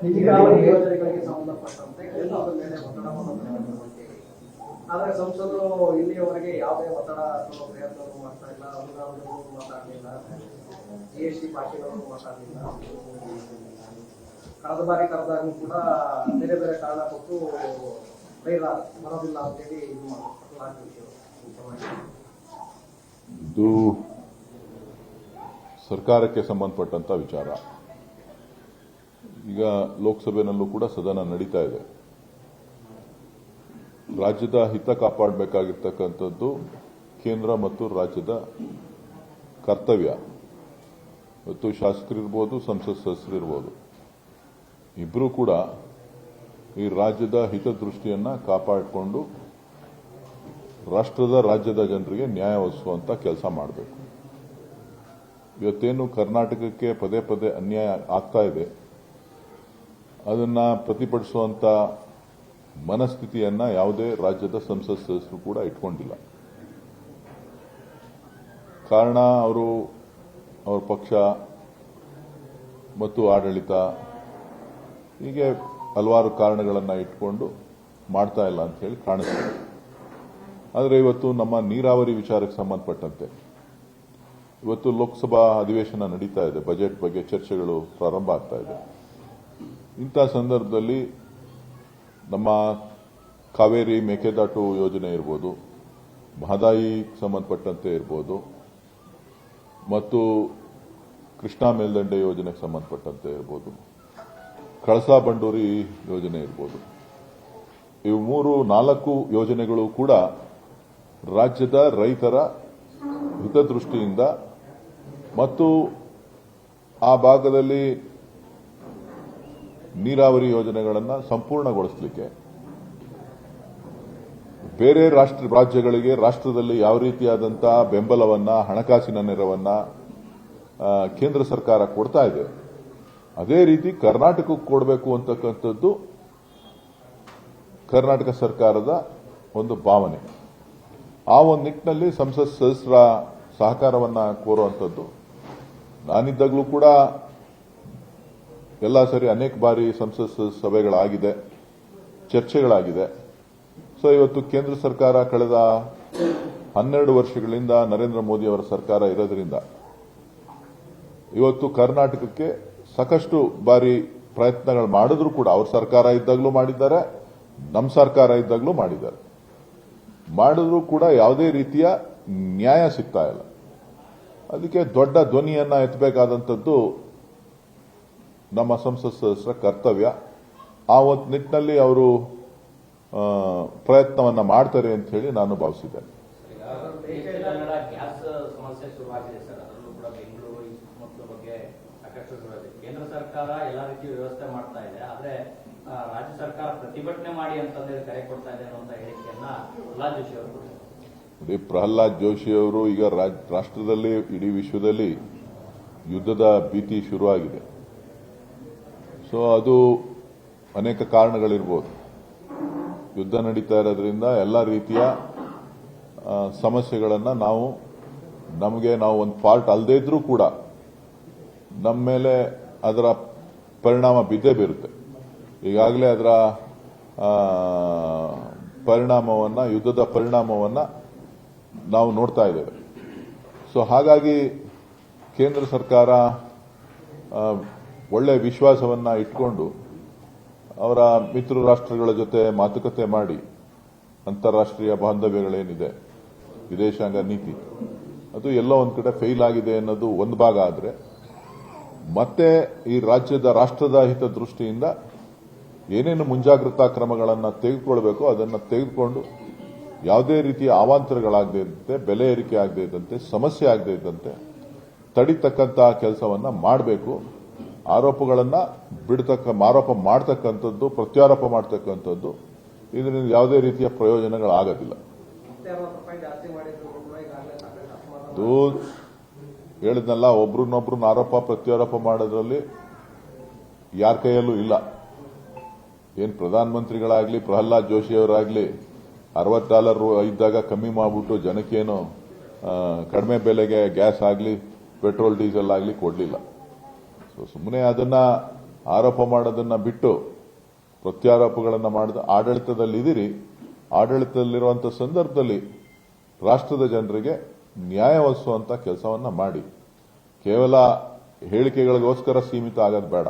ನೀರಾವರಿ ಯೋಜನೆಗಳಿಗೆ ಸಂಬಂಧಪಟ್ಟಂತೆ ಕೇಂದ್ರದ ಮೇಲೆ ಒತ್ತಡವನ್ನು ತರುವಂತೆ. ಆದರೆ ಸಂಸದರು ಇಲ್ಲಿಯವರೆಗೆ ಯಾವುದೇ ಒತ್ತಡ ಅಥವಾ ಪ್ರಯತ್ನವನ್ನು ಮಾಡ್ತಾ ಇಲ್ಲ. ಅನುದಾನಗಳು ಮಾತಾಡಲಿಲ್ಲ, GST ಬಾಕಿಗಳನ್ನು ಮಾತಾಡಲಿಲ್ಲ. ಕಳೆದ ಬಾರಿ ಕರೆದಾಗೂ ಕೂಡ ಬೇರೆ ಬೇರೆ ಕಾರಣ ಕೊಟ್ಟು ಬರೋದಿಲ್ಲ ಅಂತೇಳಿ ಇದು ಇದು ಸರ್ಕಾರಕ್ಕೆ ಸಂಬಂಧಪಟ್ಟಂತ ವಿಚಾರ. ಈಗ ಲೋಕಸಭೆನಲ್ಲೂ ಕೂಡ ಸದನ ನಡೀತಾ ಇದೆ. ರಾಜ್ಯದ ಹಿತ ಕಾಪಾಡಬೇಕಾಗಿರ್ತಕ್ಕಂಥದ್ದು ಕೇಂದ್ರ ಮತ್ತು ರಾಜ್ಯದ ಕರ್ತವ್ಯ. ಮತ್ತು ಶಾಸಕರಿರ್ಬೋದು, ಸಂಸತ್ ಸದಸ್ಯರಿರ್ಬೋದು, ಇಬ್ಬರೂ ಕೂಡ ಈ ರಾಜ್ಯದ ಹಿತದೃಷ್ಟಿಯನ್ನ ಕಾಪಾಡಿಕೊಂಡು ರಾಜ್ಯದ ಜನರಿಗೆ ನ್ಯಾಯ ಒದಗಿಸುವಂತ ಕೆಲಸ ಮಾಡಬೇಕು. ಇವತ್ತೇನು ಕರ್ನಾಟಕಕ್ಕೆ ಪದೇ ಪದೇ ಅನ್ಯಾಯ ಆಗ್ತಾ ಇದೆ, ಅದನ್ನ ಪ್ರತಿಭಟಿಸುವಂತ ಮನಸ್ಥಿತಿಯನ್ನ ಯಾವುದೇ ರಾಜ್ಯದ ಸಂಸತ್ ಸದಸ್ಯರು ಕೂಡ ಇಟ್ಕೊಂಡಿಲ್ಲ. ಕಾರಣ ಅವ್ರ ಪಕ್ಷ ಮತ್ತು ಆಡಳಿತ ಹೀಗೆ ಹಲವಾರು ಕಾರಣಗಳನ್ನು ಇಟ್ಕೊಂಡು ಮಾಡ್ತಾ ಇಲ್ಲ ಅಂತ ಹೇಳಿ ಕಾಣಿಸ್ತದೆ. ಆದರೆ ಇವತ್ತು ನಮ್ಮ ನೀರಾವರಿ ವಿಚಾರಕ್ಕೆ ಸಂಬಂಧಪಟ್ಟಂತೆ ಇವತ್ತು ಲೋಕಸಭಾ ಅಧಿವೇಶನ ನಡೀತಾ ಇದೆ, ಬಜೆಟ್ ಬಗ್ಗೆ ಚರ್ಚೆಗಳು ಪ್ರಾರಂಭ ಆಗ್ತಾ ಇದೆ. ಇಂಥ ಸಂದರ್ಭದಲ್ಲಿ ನಮ್ಮ ಕಾವೇರಿ ಮೇಕೆದಾಟು ಯೋಜನೆ ಇರ್ಬೋದು, ಮಹದಾಯಿ ಸಂಬಂಧಪಟ್ಟಂತೆ ಇರ್ಬೋದು, ಮತ್ತು ಕೃಷ್ಣಾ ಮೇಲ್ದಂಡೆ ಯೋಜನೆಗೆ ಸಂಬಂಧಪಟ್ಟಂತೆ ಇರ್ಬೋದು, ಕಳಸಾ ಬಂಡೂರಿ ಯೋಜನೆ ಇರ್ಬೋದು, ಇವು 3-4 ಯೋಜನೆಗಳು ಕೂಡ ರಾಜ್ಯದ ರೈತರ ಹಿತದೃಷ್ಟಿಯಿಂದ ಮತ್ತು ಆ ಭಾಗದಲ್ಲಿ ನೀರಾವರಿ ಯೋಜನೆಗಳನ್ನು ಸಂಪೂರ್ಣಗೊಳಿಸಲಿಕ್ಕೆ ಬೇರೆ ರಾಜ್ಯಗಳಿಗೆ ರಾಷ್ಟ್ರದಲ್ಲಿ ಯಾವ ರೀತಿಯಾದಂತಹ ಬೆಂಬಲವನ್ನ, ಹಣಕಾಸಿನ ನೆರವನ್ನ ಕೇಂದ್ರ ಸರ್ಕಾರ ಕೊಡ್ತಾ ಇದೆ, ಅದೇ ರೀತಿ ಕರ್ನಾಟಕಕ್ಕೆ ಕೊಡಬೇಕು ಅಂತಕ್ಕಂಥದ್ದು ಕರ್ನಾಟಕ ಸರ್ಕಾರದ ಒಂದು ಭಾವನೆ. ಆ ಒಂದು ನಿಟ್ಟಿನಲ್ಲಿ ಸಂಸತ್ ಸದಸ್ಯರ ಸಹಕಾರವನ್ನ ಕೋರುವಂಥದ್ದು. ನಾನಿದ್ದಾಗಲೂ ಕೂಡ ಎಲ್ಲ ಸರಿ ಅನೇಕ ಬಾರಿ ಸಂಸತ್ ಸಭೆಗಳಾಗಿದೆ, ಚರ್ಚೆಗಳಾಗಿದೆ. ಸೊ ಇವತ್ತು ಕೇಂದ್ರ ಸರ್ಕಾರ ಕಳೆದ 12 ವರ್ಷಗಳಿಂದ ನರೇಂದ್ರ ಮೋದಿ ಅವರ ಸರ್ಕಾರ ಇರೋದ್ರಿಂದ ಇವತ್ತು ಕರ್ನಾಟಕಕ್ಕೆ ಸಾಕಷ್ಟು ಬಾರಿ ಪ್ರಯತ್ನಗಳು ಮಾಡಿದ್ರು ಕೂಡ, ಅವ್ರ ಸರ್ಕಾರ ಇದ್ದಾಗಲೂ ಮಾಡಿದ್ದಾರೆ, ನಮ್ಮ ಸರ್ಕಾರ ಇದ್ದಾಗಲೂ ಮಾಡಿದ್ರು ಕೂಡ ಯಾವುದೇ ರೀತಿಯ ನ್ಯಾಯ ಸಿಗ್ತಾ ಇಲ್ಲ. ಅದಕ್ಕೆ ದೊಡ್ಡ ಧ್ವನಿಯನ್ನ ಎತ್ತಬೇಕಾದಂಥದ್ದು ನಮ್ಮ ಸಂಸತ್ ಸದಸ್ಯರ ಕರ್ತವ್ಯ. ಆ ಒಂದು ನಿಟ್ಟಿನಲ್ಲಿ ಅವರು ಪ್ರಯತ್ನವನ್ನ ಮಾಡ್ತಾರೆ ಅಂತ ಹೇಳಿ ನಾನು ಭಾವಿಸಿದ್ದೇನೆ. ಕೇಂದ್ರ ಸರ್ಕಾರ ಎಲ್ಲ ರೀತಿಯ ವ್ಯವಸ್ಥೆ ಮಾಡ್ತಾ ಇದೆ, ಆದ್ರೆ ರಾಜ್ಯ ಸರ್ಕಾರ ಪ್ರತಿಭಟನೆ ಮಾಡಿ ಅಂತಂದ್ರೆ ಕರೆ ಕೊಡ್ತಾ ಇದೆ ಅನ್ನುವಂತ ಹೇಳಿಕೆಯನ್ನ ಪ್ರಹ್ಲಾದ್ ಜೋಶಿ ಅವರು ಕೊಟ್ಟಿದ್ದಾರೆ. ಪ್ರಹ್ಲಾದ್ ಜೋಶಿ ಅವರು ಈಗ ರಾಷ್ಟ್ರದಲ್ಲಿ, ಇಡೀ ವಿಶ್ವದಲ್ಲಿ ಯುದ್ಧದ ಭೀತಿ ಶುರುವಾಗಿದೆ. ಸೊ ಅದು ಅನೇಕ ಕಾರಣಗಳಿರ್ಬೋದು. ಯುದ್ಧ ನಡೀತಾ ಇರೋದ್ರಿಂದ ಎಲ್ಲ ರೀತಿಯ ಸಮಸ್ಯೆಗಳನ್ನು ನಾವು ಒಂದು ಪಾರ್ಟ್ ಅಲ್ಲದೇ ಇದ್ರೂ ಕೂಡ ನಮ್ಮ ಮೇಲೆ ಅದರ ಪರಿಣಾಮ ಬಿದ್ದೇ ಬೀರುತ್ತೆ. ಈಗಾಗಲೇ ಅದರ ಪರಿಣಾಮವನ್ನ, ಯುದ್ಧದ ಪರಿಣಾಮವನ್ನ ನಾವು ನೋಡ್ತಾ ಇದ್ದೇವೆ. ಸೊ ಹಾಗಾಗಿ ಕೇಂದ್ರ ಸರ್ಕಾರ ಒಳ್ಳೆ ವಿಶ್ವಾಸವನ್ನ ಇಟ್ಕೊಂಡು ಅವರ ಮಿತ್ರ ರಾಷ್ಟ್ರಗಳ ಜೊತೆ ಮಾತುಕತೆ ಮಾಡಿ ಅಂತಾರಾಷ್ಟ್ರೀಯ ಬಾಂಧವ್ಯಗಳೇನಿದೆ, ವಿದೇಶಾಂಗ ನೀತಿ, ಅದು ಎಲ್ಲೋ ಒಂದು ಕಡೆ ಫೇಲ್ ಆಗಿದೆ ಅನ್ನೋದು ಒಂದು ಭಾಗ. ಆದರೆ ಮತ್ತೆ ಈ ರಾಷ್ಟ್ರದ ಹಿತ ದೃಷ್ಟಿಯಿಂದ ಏನೇನು ಮುಂಜಾಗ್ರತಾ ಕ್ರಮಗಳನ್ನು ತೆಗೆದುಕೊಳ್ಬೇಕು ಅದನ್ನು ತೆಗೆದುಕೊಂಡು ಯಾವುದೇ ರೀತಿಯ ಅವಾಂತರಗಳಾಗದೇ ಇದ್ದಂತೆ, ಬೆಲೆ ಏರಿಕೆ ಆಗದೇ ಇದ್ದಂತೆ, ಸಮಸ್ಯೆ ಆಗದೇ ಇದ್ದಂತೆ ತಡಿತಕ್ಕಂತಹ ಕೆಲಸವನ್ನ ಮಾಡಬೇಕು. ಆರೋಪಗಳನ್ನ ಆರೋಪ ಮಾಡತಕ್ಕಂಥದ್ದು, ಪ್ರತ್ಯಾರೋಪ ಮಾಡತಕ್ಕಂಥದ್ದು, ಇದರಿಂದ ಯಾವುದೇ ರೀತಿಯ ಪ್ರಯೋಜನಗಳಾಗೋದಿಲ್ಲ. ಹೇಳಿದ್ನಲ್ಲ, ಒಬ್ರನ್ನೊಬ್ರನ್ನ ಆರೋಪ ಪ್ರತ್ಯಾರೋಪ ಮಾಡೋದ್ರಲ್ಲಿ ಯಾರ ಕೈಯಲ್ಲೂ ಇಲ್ಲ. ಏನ್ ಪ್ರಧಾನಮಂತ್ರಿಗಳಾಗ್ಲಿ, ಪ್ರಹ್ಲಾದ್ ಜೋಶಿ ಅವರಾಗ್ಲಿ $60 ಇದ್ದಾಗ ಕಮ್ಮಿ ಮಾಡಿಬಿಟ್ಟು ಜನಕ್ಕೇನು ಕಡಿಮೆ ಬೆಲೆಗೆ ಗ್ಯಾಸ್ ಆಗಲಿ, ಪೆಟ್ರೋಲ್ ಡೀಸೆಲ್ ಆಗಲಿ ಕೊಡಲಿಲ್ಲ. ಸೊ ಸುಮ್ಮನೆ ಅದನ್ನ ಆರೋಪ ಮಾಡೋದನ್ನ ಬಿಟ್ಟು ಪ್ರತ್ಯಾರೋಪಗಳನ್ನು ಮಾಡಿದ ಆಡಳಿತದಲ್ಲಿದ್ದೀರಿ. ಆಡಳಿತದಲ್ಲಿರುವಂತಹ ಸಂದರ್ಭದಲ್ಲಿ ರಾಷ್ಟ್ರದ ಜನರಿಗೆ ನ್ಯಾಯ ಒದಗಿಸುವಂತ ಕೆಲಸವನ್ನ ಮಾಡಿ. ಕೇವಲ ಹೇಳಿಕೆಗಳಿಗೋಸ್ಕರ ಸೀಮಿತ ಆಗೋದು ಬೇಡ.